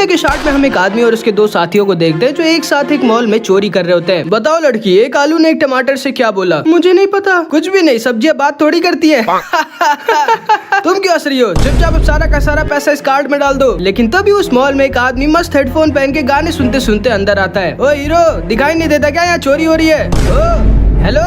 के शॉट में हम एक आदमी और उसके दो साथियों को देखते हैं जो एक साथ एक मॉल में चोरी कर रहे होते हैं। बताओ लड़की, एक आलू ने एक टमाटर से क्या बोला? मुझे नहीं पता। कुछ भी नहीं, सब्जियां बात थोड़ी करती है। तुम क्यों हंस रही हो? चुपचाप अब सारा का सारा पैसा इस कार्ड में डाल दो। लेकिन तभी उस मॉल में एक आदमी मस्त हेडफोन पहन के गाने सुनते सुनते अंदर आता है। ओ हीरो, दिखाई नहीं देता क्या यहाँ चोरी हो रही है? ओ हेलो,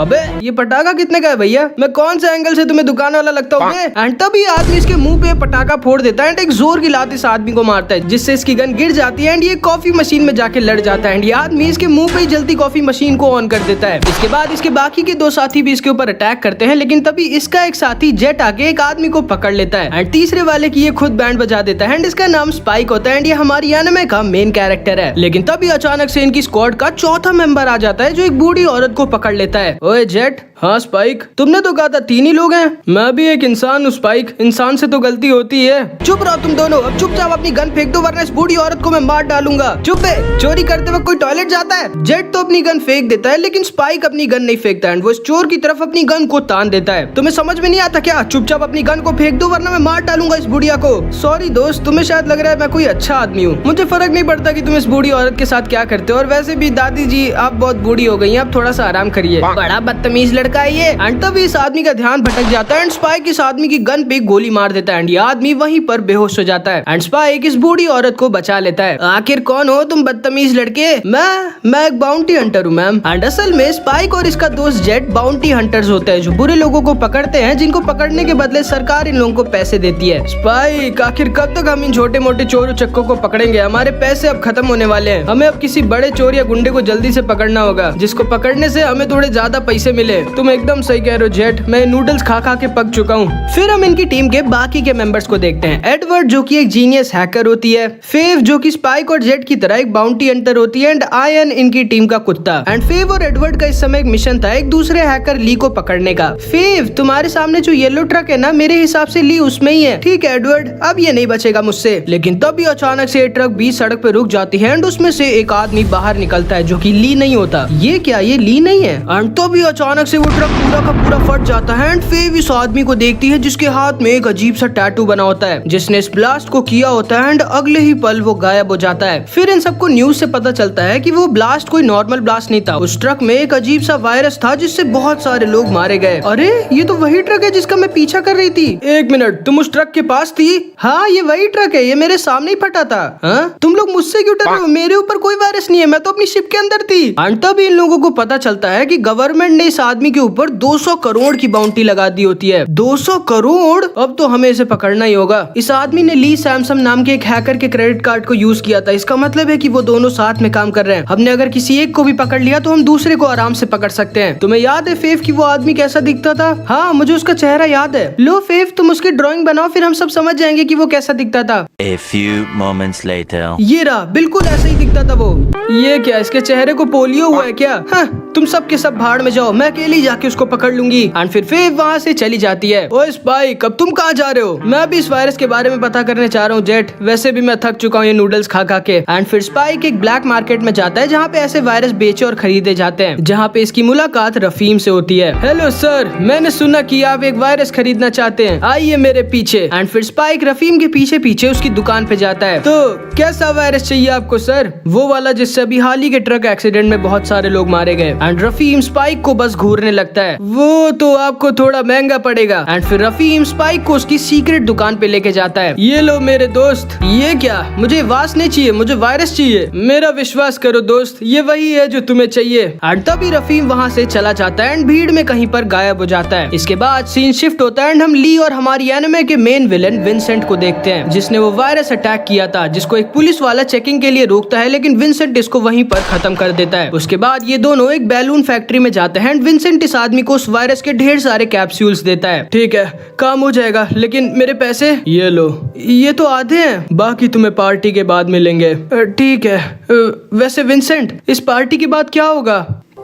अबे ये पटाखा कितने का है भैया? मैं कौन से एंगल से तुम्हें दुकान वाला लगता हूँ? एंड तभी आदमी इसके मुंह पे पटाखा फोड़ देता है एंड एक जोर की लात इस आदमी को मारता है जिससे इसकी गन गिर जाती है एंड ये कॉफी मशीन में जाके लड़ जाता है एंड ये आदमी इसके मुंह पे ही जलती कॉफी मशीन को ऑन कर देता है। इसके बाद इसके बाकी के दो साथी भी इसके ऊपर अटैक करते हैं, लेकिन तभी इसका एक साथी जेट आके एक आदमी को पकड़ लेता है एंड तीसरे वाले की ये खुद बैंड बजा देता है एंड इसका नाम स्पाइक होता है एंड ये हमारी एनिमे का मेन कैरेक्टर है। लेकिन तभी अचानक से इनकी स्क्वाड का चौथा मेंबर आ जाता है जो एक बूढ़ी औरत को पकड़ लेता है। ओए जेट। हाँ स्पाइक, तुमने तो कहा था 3 ही लोग हैं। मैं भी एक इंसान हूँ स्पाइक, इंसान से तो गलती होती है। चुप रहो तुम दोनों, अब चुपचाप अपनी गन फेंक दो वरना इस बूढ़ी औरत को मैं मार डालूंगा। चुप है, चोरी करते वक्त कोई टॉयलेट जाता है? जेट तो अपनी गन फेंक देता है लेकिन स्पाइक अपनी गन नहीं फेंकता है, वो इस चोर की तरफ अपनी गन को तान देता है। तुम्हें समझ में नहीं आता क्या? चुपचाप अपनी गन को फेंक दो वरना मैं मार डालूंगा इस बुढ़िया को। सॉरी दोस्त, तुम्हें शायद लग रहा है मैं कोई अच्छा आदमी हूँ, मुझे फर्क नहीं पड़ता कि तुम इस बूढ़ी औरत के साथ क्या करते हो। और वैसे भी दादी जी आप बहुत बूढ़ी हो गई हैं, अब थोड़ा सा आराम करिए। बड़ा बदतमीज लड़का है ये। एंड तभी इस आदमी का ध्यान भटक जाता है एंड स्पाइक इस आदमी की गन पे गोली मार देता है एंड ये आदमी वहीं पर बेहोश हो जाता है एंड स्पाइक इस बूढ़ी औरत को बचा लेता है। आखिर कौन हो तुम बदतमीज लड़के? मैं एक बाउंटी हंटर हूँ मैम। एंड असल में स्पाइक और इसका दोस्त जेट बाउंटी हंटर्स होते हैं जो बुरे लोगों को पकड़ते हैं जिनको पकड़ने के बदले सरकार इन लोगों को पैसे देती है। स्पाइक, आखिर कब तक हम इन छोटे मोटे चोर चक्कों को पकड़ेंगे? हमारे पैसे अब खत्म होने वाले हैं, हमें अब किसी बड़े चोर या गुंडे को जल्दी से पकड़ना होगा जिसको पकड़ने से हमें थोड़े ज्यादा पैसे मिले। तुम एकदम सही कह रहे हो जेट, मैं नूडल्स खा खा के पक चुका हूँ। फिर हम इनकी टीम के बाकी के मेंबर्स को देखते हैं। एडवर्ड जो कि एक जीनियस हैकर होती है, फेव जो कि स्पाइक और जेट की तरह एक बाउंटी हंटर होती है एंड आयन इनकी टीम का कुत्ता। एंड फेव और एडवर्ड का इस समय एक मिशन था एक दूसरे हैकर ली को पकड़ने का। फेव, तुम्हारे सामने जो येलो ट्रक है ना, मेरे हिसाब से ली उसमें ही है। ठीक है एडवर्ड, अब ये नहीं बचेगा मुझसे। लेकिन तभी अचानक से ट्रक बीच सड़क पे रुक जाती है एंड उसमें से एक आदमी बाहर निकलता है जो कि ली नहीं होता। ये क्या, ये ली नहीं है? एंड तभी अचानक से वो ट्रक पूरा का पूरा फट जाता है एंड फेव इस आदमी को देखती है जिसके हाथ में एक अजीब सा टैटू बना होता है जिसने इस ब्लास्ट को किया होता है एंड अगले ही पल वो गायब हो जाता है। फिर इन सबको न्यूज से पता चलता है कि वो ब्लास्ट कोई नॉर्मल ब्लास्ट नहीं था, उस ट्रक में एक अजीब सा वायरस था जिससे बहुत सारे लोग मारे गए। अरे ये तो वही ट्रक है जिसका मैं पीछा कर रही थी। एक मिनट, तुम उस ट्रक के पास थी? हाँ ये वही ट्रक है, ये मेरे सामने ही फटा था। हाँ? तुम लोग मुझसे क्यों डर रहे हो? मेरे ऊपर कोई वायरस नहीं है, मैं तो अपनी शिप के अंदर थी। एंड तभी इन लोगों को पता चलता है कि गवर्नमेंट ने इस आदमी के ऊपर 200 करोड़ की बाउंटी लगा दी होती है। 200 करोड़? अब तो हमें इसे पकड़ना ही होगा। इस आदमी ने ली सैमसंग नाम के एक हैकर के क्रेडिट कार्ड को यूज किया था, इसका मतलब है कि वो दोनों साथ में काम कर रहे हैं। हमने अगर किसी एक को भी पकड़ लिया तो हम दूसरे को आराम से पकड़ सकते हैं। तुम्हें याद है फेव कि वो आदमी कैसा दिखता था? हाँ मुझे उसका चेहरा याद है। लो फेव, तुम उसकी ड्राइंग बनाओ फिर हम सब समझ जाएंगे कि वो कैसा दिखता था। A few moments later. ये रहा, बिल्कुल ऐसा ही दिखता था वो। ये क्या, इसके चेहरे को पोलियो हुआ है क्या? हाँ, तुम सब के सब भाड़ में जाओ, मैं अकेली जाके उसको पकड़ लूंगी। एंड फिर फेव वहाँ से चली जाती है। ओए स्पाइक, अब तुम कहाँ जा रहे हो? मैं भी इस वायरस के बारे में पता करने चाह रहा हूँ जेट, वैसे भी मैं थक चुका हूँ ये नूडल्स खा खा के। एंड फिर स्पाइक एक ब्लैक मार्केट में जाता है जहाँ पे ऐसे वायरस बेचे और खरीदे जाते हैं, जहाँ पे इसकी मुलाकात रफीम से होती है। हेलो सर, मैंने सुना कि आप एक वायरस खरीदना चाहते हैं, आइए मेरे पीछे। एंड फिर स्पाइक रफीम के पीछे पीछे उसकी दुकान पे जाता है। तो कैसा वायरस चाहिए आपको सर? वो वाला जिससे अभी हाल ही के ट्रक एक्सीडेंट में बहुत सारे लोग मारे गए। एंड रफीम स्पाइक को बस घूरने लगता है। वो तो आपको थोड़ा महंगा पड़ेगा। एंड फिर रफीम स्पाइक को उसकी सीक्रेट दुकान पे लेके जाता है। ये लो मेरे दोस्त। ये क्या? मुझे वास नहीं चाहिए, मुझे वायरस चाहिए। मेरा विश्वास करो दोस्त, ये वही है जो तुम्हें चाहिए। एंड तभी रफीम वहाँ से चला जाता है एंड भीड़ में कहीं पर गायब हो जाता है। इसके बाद सीन शिफ्ट होता है एंड हम ली और हमारी एनिमे के मेन विलन विंसेंट को देखते हैं जिसने वो वायरस अटैक किया था, जिसको एक पुलिस वाला चेकिंग के लिए रोकता है लेकिन विंसेंट इसको वहीं पर खत्म कर देता है। उसके बाद ये दोनों एक बैलून फैक्ट्री में जाते हैं एंड विंसेंट इस आदमी को उस वायरस के ढेर सारे कैप्सूल्स देता है। ठीक है, काम हो जाएगा, लेकिन मेरे पैसे? ये लो। ये तो आधे हैं, बाकी तुम्हें पार्टी के बाद मिलेंगे। ठीक है। वैसे विंसेंट, इस पार्टी के बाद क्या होगा?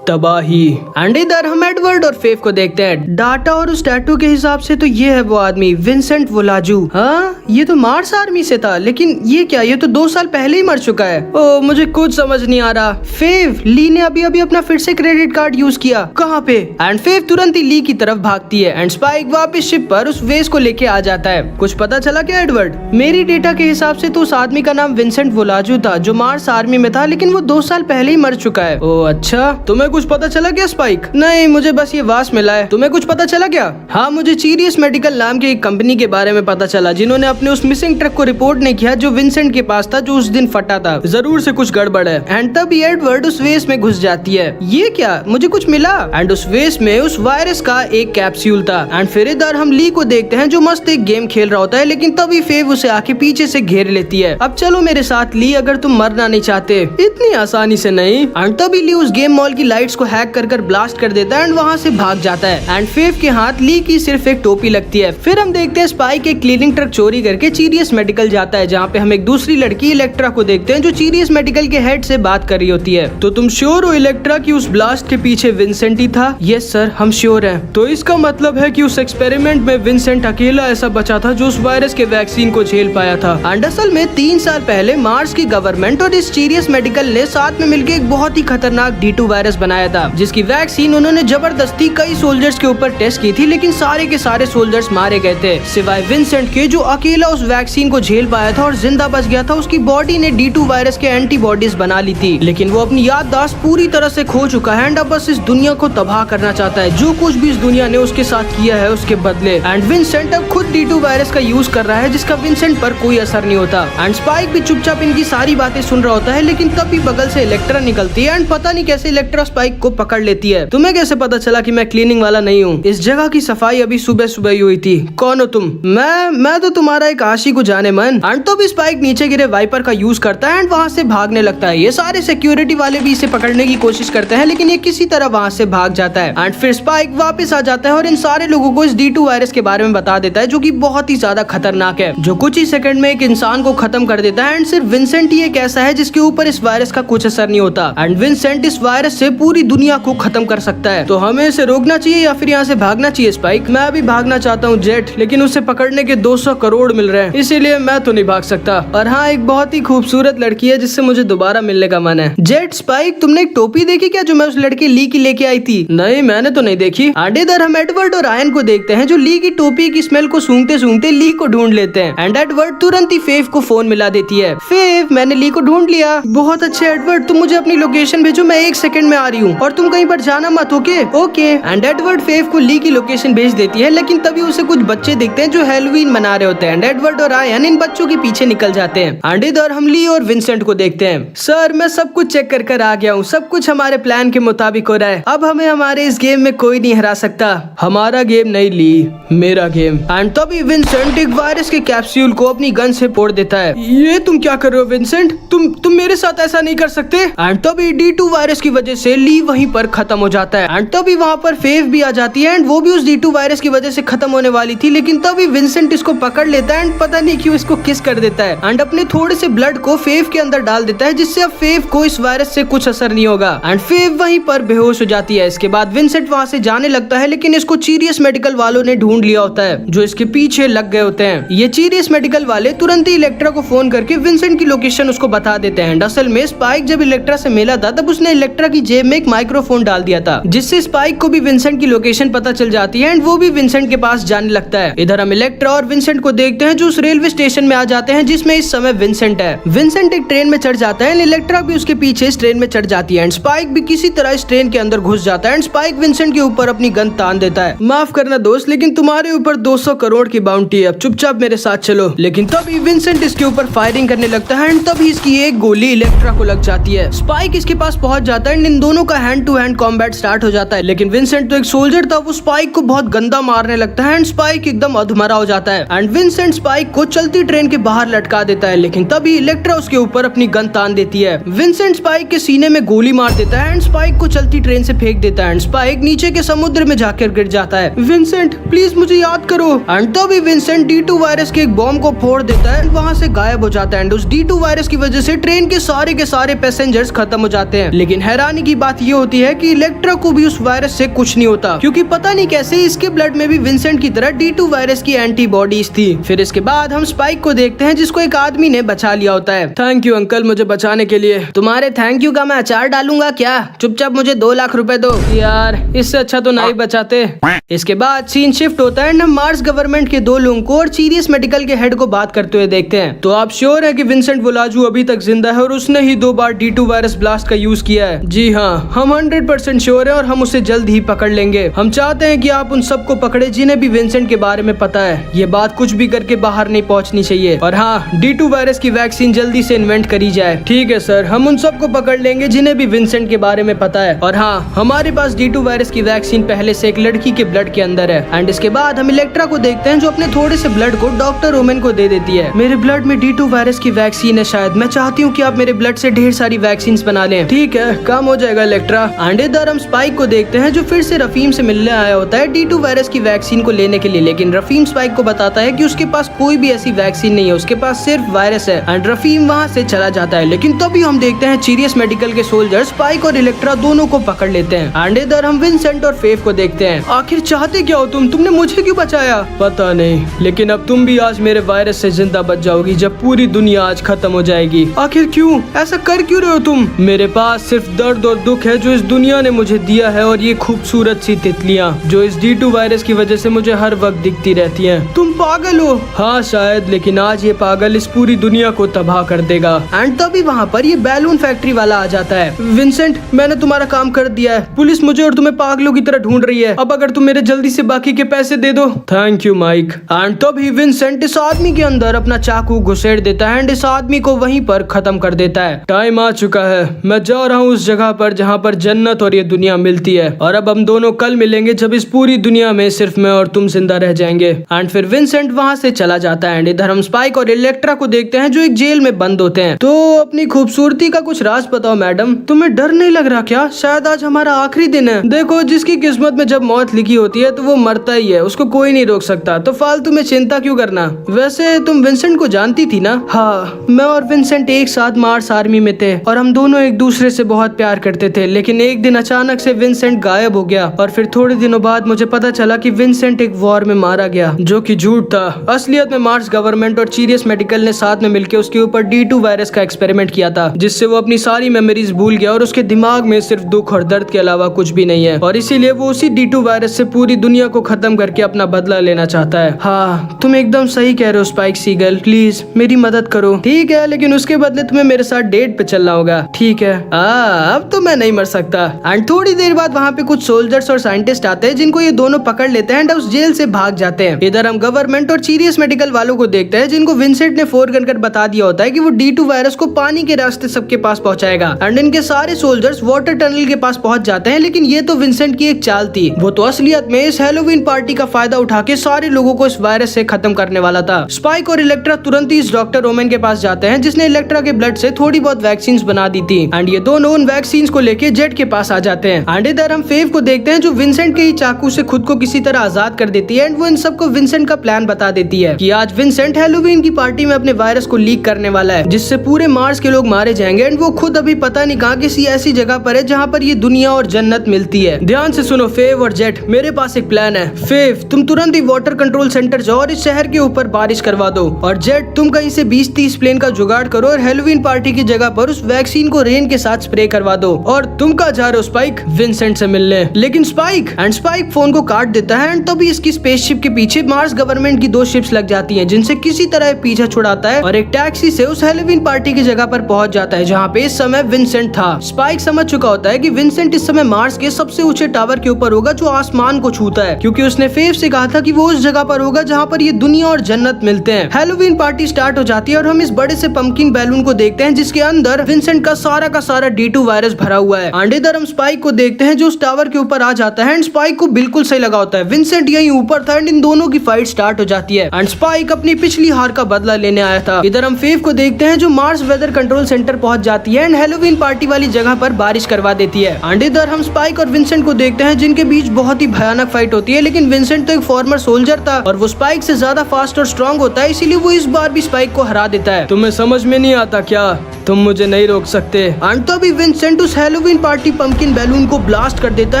तबाही। एंड इधर हम एडवर्ड और फेव को देखते हैं। डाटा और उस टैटू के हिसाब से तो ये है वो आदमी, विंसेंट वोलाजू। हाँ, ये तो मार्स आर्मी से था, लेकिन ये क्या, ये तो 2 साल पहले ही मर चुका है। ओ, मुझे कुछ समझ नहीं आ रहा। फेव, ली ने अभी अभी अपना फिर से क्रेडिट कार्ड यूज किया। कहाँ पे? एंड फेव तुरंत ही ली की तरफ भागती है एंड स्पाइक वापस शिप पर उस वेस को लेके आ जाता है। कुछ पता चला क्या एडवर्ड? मेरी डेटा के हिसाब से तो उस आदमी का नाम विंसेंट वोलाजू था जो मार्स आर्मी में था, लेकिन वो 2 साल पहले ही मर चुका है। ओ अच्छा, तुम्हें कुछ पता चला क्या स्पाइक? नहीं, मुझे बस ये वास मिला है। तुम्हें कुछ पता चला क्या? हाँ, मुझे सीरियस मेडिकल नाम की एक कंपनी के बारे में पता चला जिन्होंने अपने उस मिसिंग ट्रक को रिपोर्ट नहीं किया जो विंसेंट के पास था, जो उस दिन फटा था। जरूर से कुछ गड़बड़ है। एंड तब एडवर्ड उस वेस में घुस जाती है। ये क्या, मुझे कुछ मिला? एंड उस वेस में उस वायरस का एक कैप्सूल था। एंड फिर इधर हम ली को देखते हैं जो मस्त एक गेम खेल रहा होता है, लेकिन तभी फेव उसे आके पीछे से घेर लेती है। अब चलो मेरे साथ ली, अगर तुम मरना नहीं चाहते। इतनी आसानी से नहीं। एंड तभी ली उस गेम मॉल की लाइट्स को हैक कर ब्लास्ट कर देता है एंड वहाँ से भाग जाता है। एंड फेव के हाथ ली की सिर्फ एक टोपी लगती है। फिर हम देखते हैं स्पाइक एक क्लीनिंग ट्रक चोरी करके सीरियस मेडिकल जाता है, जहाँ पे हम एक दूसरी लड़की इलेक्ट्रा को देखते हैं जो सीरियस मेडिकल के हेड से बात कर रही होती है। तो तुम श्योर हो इलेक्ट्रा कि उस ब्लास्ट के पीछे विंसेंट ही था? यस सर, हम श्योर हैं। तो इसका मतलब है कि उस एक्सपेरिमेंट में विंसेंट अकेला ऐसा बचा था जो उस वायरस के वैक्सीन को झेल पाया था। एंड असल में 3 साल पहले मार्स की गवर्नमेंट और इस सीरियस मेडिकल ने साथ में मिलकर एक बहुत ही खतरनाक D2 वायरस बनाया था, जिसकी वैक्सीन उन्होंने जबरदस्ती कई सोल्जर्स के ऊपर टेस्ट की थी, लेकिन सारे के सारे सोल्जर्स मारे गए थे सिवाय विंसेंट के, जो अकेला उस वैक्सीन को झेल पाया था और जिंदा बच गया था। उसकी बॉडी ने D2 वायरस के एंटीबॉडीज बना ली थी, लेकिन वो अपनी याददाश्त पूरी तरह से खो चुका है एंड अब बस इस दुनिया को तबाह करना चाहता है, जो कुछ भी इस दुनिया ने उसके साथ किया है उसके बदले। एंड विंसेंट अब खुद D2 वायरस का यूज कर रहा है, जिसका विंसेंट पर कोई असर नहीं होता। एंड स्पाइक भी चुपचाप इनकी सारी बातें सुन रहा होता है, लेकिन तभी बगल से इलेक्ट्रा निकलती है एंड पता नहीं कैसे इलेक्ट्रा स्पाइक को पकड़ लेती है। तुम्हें कैसे पता चला कि मैं क्लीनिंग वाला नहीं हूँ? इस जगह की सफाई अभी सुबह सुबह ही हुई थी। कौन हो तुम? मैं तो तुम्हारा एक आशिक को जाने मन। एंड तो भी स्पाइक नीचे गिरे वाइपर का यूज करता है एंड वहाँ से भागने लगता है। ये सारे सिक्योरिटी वाले भी इसे पकड़ने की कोशिश करते हैं, लेकिन ये किसी तरह वहाँ से भाग जाता है। एंड फिर स्पाइक वापस आ जाता है और इन सारे लोगों को इस D2 वायरस के बारे में बता देता है, जो कि बहुत ही ज्यादा खतरनाक है, जो कुछ ही सेकंड में एक इंसान को खत्म कर देता है। एंड सिर्फ विंसेंट ही एक ऐसा है जिसके ऊपर इस वायरस का कुछ असर नहीं होता। एंड विंसेंट इस वायरस से पूरी दुनिया को खत्म कर सकता है। तो हमें इसे रोकना चाहिए या फिर यहाँ से भागना चाहिए स्पाइक? मैं भी भागना चाहता हूँ जेट, लेकिन उसे पकड़ने के 200 करोड़ मिल रहे हैं, इसीलिए मैं तो नहीं भाग सकता। और हाँ, एक बहुत ही खूबसूरत लड़की है जिससे मुझे दोबारा मिलने का मन है। जेट, स्पाइक, तुमने एक टोपी देखी क्या जो मैं उस लड़की ली की लेके आई थी? नहीं, मैंने तो नहीं देखी। आगे इधर हम एडवर्ड और आयन को देखते हैं जो ली की टोपी की स्मेल को सूंघते सूंघते ली को ढूंढ लेते हैं। एंड एडवर्ड तुरंत ही फेव को फोन मिला देती है। फेव, मैंने ली को ढूंढ लिया। बहुत अच्छे एडवर्ड, तुम मुझे अपनी लोकेशन भेजो, मैं 1 सेकंड में आ रही हूँ, और तुम कहीं पर जाना मत। Okay okay. एंड एडवर्ड फेव को ली की लोकेशन भेज देती है, लेकिन तभी उसे कुछ बच्चे दिखते हैं जो हैलोवीन मना रहे होते हैं। एंड एडवर्ड और आयन इन बच्चों के पीछे निकल जाते हैं। एंड इधर हम ली और विंसेंट को देखते हैं। सर, मैं सब कुछ चेक कर आ गया हूँ, सब कुछ हमारे प्लान के मुताबिक हो रहा है। अब हमें हमारे इस गेम में कोई नहीं हरा सकता। हमारा गेम नहीं ली, मेरा गेम। एंड तभी विंसेंट एक वायरस के कैप्सूल को अपनी गन से फोड़ देता है। ये तुम क्या कर रहे हो विंसेंट? तुम मेरे साथ ऐसा नहीं कर सकते। एंड तभी D2 वायरस की वजह से ली वहीं पर खत्म हो जाता है। एंड तभी वहाँ पर फेव भी आ जाती है एंड वो भी उस D2 वायरस की वजह से खत्म होने वाली थी, लेकिन तभी विंसेंट इसको पकड़ लेता है एंड पता नहीं क्यों इसको किस कर देता है एंड अपने थोड़े से ब्लड को फेव के अंदर डाल देता है, जिससे अब फेव को इस वायरस से कुछ असर नहीं होगा। एंड फेव वहीं पर बेहोश हो जाती है। इसके बाद विंसेंट वहाँ से जाने लगता है, लेकिन इसको सीरियस मेडिकल वालों ने ढूंढ लिया होता है जो इसके पीछे लग गए होते हैं। ये सीरियस मेडिकल वाले तुरंत ही इलेक्ट्रा को फोन करके विंसेंट की लोकेशन उसको बता देते हैं। असल में स्पाइक जब इलेक्ट्रा से मिला था तब उसने इलेक्ट्रा की जेब में एक माइक्रोफोन डाल दिया था, जिससे स्पाइक को भी विंसेंट की लोकेशन पता चल जाती है एंड वो भी विंसेंट के पास जाने लगता है। इधर हम इलेक्ट्रा और विंसेंट को देखते हैं जो उस रेलवे स्टेशन में आ जाते हैं जिसमें इस समय विंसेंट है। विंसेंट एक ट्रेन में चढ़ जाता है, इलेक्ट्रा भी उसके पीछे इस ट्रेन में चढ़ जाती है एंड स्पाइक भी किसी तरह इस ट्रेन के अंदर घुस जाता है एंड स्पाइक विंसेंट के ऊपर अपनी गन तान देता है। माफ करना दोस्त, लेकिन तुम्हारे ऊपर 200 करोड़ की बाउंटी है, अब चुपचाप मेरे साथ चलो। लेकिन तभी विंसेंट इसके ऊपर फायरिंग करने लगता है एंड तभी इसकी एक गोली इलेक्ट्रा को लग जाती है। स्पाइक इसके पास पहुंच जाता है एंड इन दोनों का hand to hand combat start हो जाता है, लेकिन विंसेंट तो एक सोल्जर था, वो स्पाइक को बहुत गंदा मारने लगता है एंड स्पाइक एकदम अधमरा हो जाता है एंड विंसेंट स्पाइक को चलती ट्रेन के बाहर लटका देता है, लेकिन तभी इलेक्ट्रा उसके ऊपर अपनी गन तान देती है। विंसेंट स्पाइक के सीने में गोली मार देता है एंड स्पाइक को चलती ट्रेन से फेंक देता है एंड स्पाइक नीचे के समुद्र में जाकर गिर जाता है। विंसेंट, प्लीज मुझे याद करो। एंड तभी विंसेंट D2 वायरस के एक बॉम्ब को फोड़ देता है, वहाँ से गायब हो जाता है एंड उस D2 वायरस की वजह से ट्रेन के सारे पैसेंजर्स खत्म हो जाते हैं। लेकिन हैरानी की बात बात ये होती है कि इलेक्ट्रा को भी उस वायरस से कुछ नहीं होता, क्योंकि पता नहीं कैसे इसके ब्लड में भी विंसेंट की तरह D2 वायरस की एंटीबॉडीज थी। फिर इसके बाद हम स्पाइक को देखते हैं जिसको एक आदमी ने बचा लिया होता है। थैंक यू अंकल मुझे बचाने के लिए। तुम्हारे थैंक यू का मैं अचार डालूंगा क्या? चुपचाप मुझे 2 लाख रुपए दो। यार इससे अच्छा तो ना ही बचाते। इसके बाद सीन शिफ्ट होता है, हम मार्स गवर्नमेंट के 2 लोगों को और सीरियस मेडिकल के हेड को बात करते हुए देखते हैं। तो आप श्योर है कि विंसेंट वोलाजू अभी तक जिंदा है और उसने ही 2 बार D2 वायरस ब्लास्ट का यूज किया है? जी हाँ, हम 100% श्योर है और हम उसे जल्द ही पकड़ लेंगे। हम चाहते हैं कि आप उन सबको पकड़े जिन्हें भी विंसेंट के बारे में पता है। ये बात कुछ भी करके बाहर नहीं पहुंचनी चाहिए। और हाँ, D2 वायरस की वैक्सीन जल्दी से इन्वेंट करी जाए। ठीक है सर, हम उन सबको पकड़ लेंगे जिन्हें भी विंसेंट के बारे में पता है। और हाँ, हमारे पास D2 वायरस की वैक्सीन पहले से एक लड़की के ब्लड के अंदर है। एंड इसके बाद हम इलेक्ट्रा को देखते हैं जो अपने थोड़े से ब्लड को डॉक्टर रोमन को दे देती है। मेरे ब्लड में D2 वायरस की वैक्सीन है शायद, मैं चाहती हूँ कि आप मेरे ब्लड से ढेर सारी वैक्सीन बना लें। ठीक है, काम हो जाएगा इलेक्ट्रा। एंड इधर हम स्पाइक को देखते हैं जो फिर से रफीम से मिलने आया होता है D2 वायरस की वैक्सीन को लेने के लिए, लेकिन रफीम स्पाइक को बताता है कि उसके पास कोई भी ऐसी वैक्सीन नहीं है, उसके पास सिर्फ वायरस है। एंड रफीम वहाँ से चला जाता है, लेकिन तभी हम देखते हैं सीरियस मेडिकल के सोल्जर स्पाइक और इलेक्ट्रा दोनों को पकड़ लेते हैं। एंड इधर हम विंसेंट और फेव को देखते हैं। आखिर चाहते क्या हो तुमने मुझे क्यों बचाया? पता नहीं, लेकिन अब तुम भी आज मेरे वायरस से जिंदा बच जाओगी जब पूरी दुनिया आज खत्म हो जाएगी। आखिर क्यों ऐसा कर क्यों रहे हो तुम? मेरे पास सिर्फ दर्द और दुख है जो इस दुनिया ने मुझे दिया है, और ये खूबसूरत सी तितलियाँ जो इस D2 वायरस की वजह से मुझे हर वक्त दिखती रहती हैं। तुम पागल हो? हाँ शायद, लेकिन आज ये पागल इस पूरी दुनिया को तबाह कर देगा। एंड तभी वहाँ पर ये बैलून फैक्ट्री वाला आ जाता है। विंसेंट, मैंने तुम्हारा काम कर दिया है। पुलिस मुझे और तुम्हें पागलों की तरह ढूंढ रही है। अब अगर तुम मेरे जल्दी से बाकी के पैसे दे दो। Thank you Mike. एंड तभी विंसेंट इस आदमी के अंदर अपना चाकू घुसेड़ देता है एंड इस आदमी को वहीं पर खत्म कर देता है। टाइम आ चुका है, मैं जा रहा हूँ उस जगह पर जहाँ पर जन्नत और ये दुनिया मिलती है, और अब हम दोनों कल मिलेंगे जब इस पूरी दुनिया में सिर्फ मैं और तुम जिंदा रह जाएंगे। एंड फिर विंसेंट वहाँ से चला जाता है। एंड इधर हम स्पाइक और इलेक्ट्रा को देखते हैं जो एक जेल में बंद होते हैं। तो अपनी खूबसूरती का कुछ राज बताओ मैडम, तुम्हें डर नहीं लग रहा क्या? शायद आज हमारा आखिरी दिन है। देखो, जिसकी किस्मत में जब मौत लिखी होती है तो वो मरता ही है, उसको कोई नहीं रोक सकता, तो फालतू में चिंता क्यों करना। वैसे तुम विंसेंट को जानती थी ना? हाँ, मैं और विंसेंट एक साथ मार्स आर्मी में थे और हम दोनों एक दूसरे से बहुत प्यार करते थे, लेकिन एक दिन अचानक से विंसेंट गायब हो गया और फिर थोड़े दिनों बाद मुझे पता चला कि विंसेंट एक वॉर में मारा गया, जो कि झूठ था। असलियत में मार्स गवर्नमेंट और सीरियस मेडिकल ने साथ में मिलकर उसके ऊपर D2 वायरस का एक्सपेरिमेंट किया था, जिससे वो अपनी सारी मेमोरीज भूल गया और उसके दिमाग में सिर्फ दुख और दर्द के अलावा कुछ भी नहीं है, और इसीलिए वो उसी D2 वायरस से पूरी दुनिया को खत्म करके अपना बदला लेना चाहता है। हाँ, तुम एकदम सही कह रहे हो स्पाइक सीगल, प्लीज मेरी मदद करो। ठीक है, लेकिन उसके बदले तुम्हें मेरे साथ डेट पे चलना होगा। ठीक है, अब तो मैं नहीं मर सकता। एंड थोड़ी देर बाद वहाँ पे कुछ सोल्जर्स और साइंटिस्ट आते हैं जिनको ये दोनों पकड़ लेते हैं एंड उस जेल से भाग जाते हैं। इधर हम गवर्नमेंट और सीरियस मेडिकल वालों को देखते हैं जिनको विंसेंट ने फोन कर बता दिया होता है कि वो D2 वायरस को पानी के रास्ते सबके पास पहुंचाएगा। एंड इनके सारे सोल्जर्स वाटर टनल के पास पहुंच जाते हैं, लेकिन ये तो विंसेंट की एक चाल थी। वो तो असलियत में इस हैलोवीन पार्टी का फायदा उठा के सारे लोगों को इस वायरस से खत्म करने वाला था। स्पाइक और इलेक्ट्रा तुरंत ही इस डॉक्टर रोमन के पास जाते हैं जिसने इलेक्ट्रा के ब्लड से थोड़ी बहुत वैक्सीन बना दी थी। एंड ये दोनों उन वैक्सीन को लेके जेट के पास आ जाते हैं। एंड इधर हम फेव को देखते हैं जो विंसेंट के ही चाकू से खुद को किसी तरह आजाद कर देती है। एंड वो इन सबको विंसेंट का प्लान बता देती है कि आज विंसेंट हैलोवीन की पार्टी में अपने वायरस को लीक करने वाला है, जिससे पूरे मार्स के लोग मारे जाएंगे। एंड वो खुद अभी पता नहीं कहाँ किसी ऐसी जगह पर है जहाँ पर ये दुनिया और जन्नत मिलती है। ध्यान से सुनो फेव और जेट, मेरे पास एक प्लान है। फेव, तुम तुरंत ही वाटर कंट्रोल सेंटर जाओ और इस शहर के ऊपर बारिश करवा दो, और जेट तुम कहीं से 20-30 प्लेन का जुगाड़ करो और हैलोवीन पार्टी की जगह पर उस वैक्सीन को रेन के साथ स्प्रे करवा दो। और तुम कहाँ जा रहे हो स्पाइक? विंसेंट से मिलने। लेकिन स्पाइक फोन को काट देता है। एंड तभी इसकी स्पेसशिप के पीछे मार्स गवर्नमेंट की 2 शिप्स लग जाती हैं, जिनसे किसी तरह पीछा छुड़ाता है और एक टैक्सी से उस हैलोवीन पार्टी की जगह पर पहुंच जाता है जहाँ पे इस समय विंसेंट था। स्पाइक समझ चुका होता है कि विंसेंट इस समय मार्स के सबसे ऊंचे टावर के ऊपर होगा जो आसमान को छूता है, क्योंकि उसने फेव से कहा था कि वो उस जगह पर होगा जहाँ पर ये दुनिया और जन्नत मिलते हैं। हैलोवीन पार्टी स्टार्ट हो जाती है और हम इस बड़े से पंपकिन बैलून को देखते हैं जिसके अंदर विंसेंट का सारा D2 वायरस भरा हुआ है। एंड इधर हम स्पाइक को देखते हैं जो उस टावर के ऊपर आ जाता है। एंड स्पाइक को बिल्कुल सही लगा होता है, विंसेंट यहीं ऊपर था। एंड इन दोनों की फाइट स्टार्ट हो जाती है। एंड स्पाइक अपनी पिछली हार का बदला लेने आया था। इधर हम फेव को देखते हैं जो मार्स वेदर कंट्रोल सेंटर पहुंच जाती है एंड हैलोवीन पार्टी वाली जगह पर बारिश करवा देती है। एंड इधर हम स्पाइक और विंसेंट को देखते हैं जिनके बीच बहुत ही भयानक फाइट होती है, लेकिन विंसेंट तो एक फॉर्मर सोल्जर था और वो स्पाइक से ज्यादा फास्ट और स्ट्रॉन्ग होता है, इसीलिए वो इस बार भी स्पाइक को हरा देता है। तुम्हें समझ में नहीं आता क्या? तुम मुझे नहीं रोक सकते। एंड तभी विंसेंट उस हैलोवीन पार्टी पंपकिन बैलून को ब्लास्ट कर देता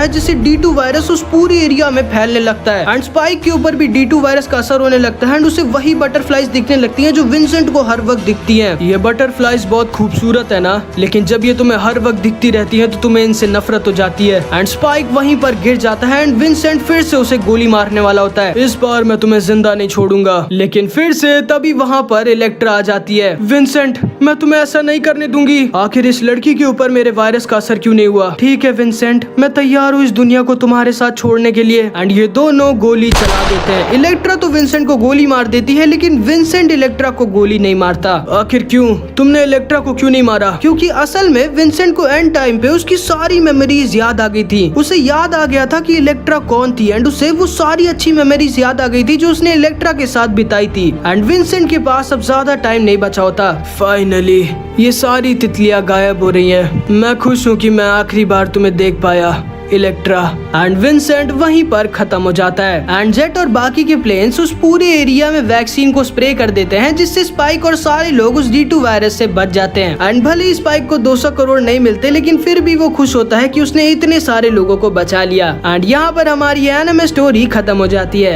है, जिससे D2 वायरस उस पूरी एरिया में फैलने लगता है। एंड स्पाइक के ऊपर भी D2 वायरस का असर होने लगता है एंड उसे वही बटरफ्लाइज दिखने लगती हैं जो विंसेंट को हर वक्त दिखती हैं। ये बटरफ्लाइज बहुत खूबसूरत है ना, लेकिन जब ये तुम्हें हर वक्त दिखती रहती है तो तुम्हें इनसे नफरत हो जाती है। एंड स्पाइक वहीं पर गिर जाता है एंड विंसेंट फिर से उसे गोली मारने वाला होता है। इस बार मैं तुम्हें जिंदा नहीं छोड़ूंगा। लेकिन फिर से तभी वहाँ पर इलेक्ट्रा आ जाती है। विंसेंट, मैं तुम्हें ऐसा नहीं करने दूंगी। आखिर इस लड़की के ऊपर मेरे वायरस का असर क्यों नहीं हुआ? ठीक है विंसेंट, मैं तैयार हूँ इस दुनिया को तुम्हारे साथ छोड़ने के लिए। एंड ये दोनों गोली चला देते हैं। इलेक्ट्रा तो विंसेंट को गोली मार देती है, लेकिन विंसेंट इलेक्ट्रा को गोली नहीं मारता। आखिर क्यों? तुमने इलेक्ट्रा को क्यों नहीं मारा? क्योंकि असल में विंसेंट को एंड टाइम पे उसकी सारी मेमोरीज याद आ गई थी। उसे याद आ गया था कि इलेक्ट्रा कौन थी एंड उसे वो सारी अच्छी मेमोरीज याद आ गई थी जो उसने इलेक्ट्रा के साथ बिताई थी। एंड विंसेंट के पास अब ज्यादा टाइम नहीं बचा होता। फाइनली ये सारी तितलियां गायब हो रही हैं। मैं खुश हूँ कि मैं आखिरी बार तुम्हें देख पाया इलेक्ट्रा। एंड विंसेंट वहीं पर खत्म हो जाता है। एंड जेट और बाकी के प्लेन्स उस पूरे एरिया में वैक्सीन को स्प्रे कर देते हैं, जिससे स्पाइक और सारे लोग उस D2 वायरस से बच जाते हैं। एंड भले ही स्पाइक को 200 करोड़ नहीं मिलते, लेकिन फिर भी वो खुश होता है कि उसने इतने सारे लोगों को बचा लिया। एंड यहाँ पर हमारी एनिमे स्टोरी खत्म हो जाती है।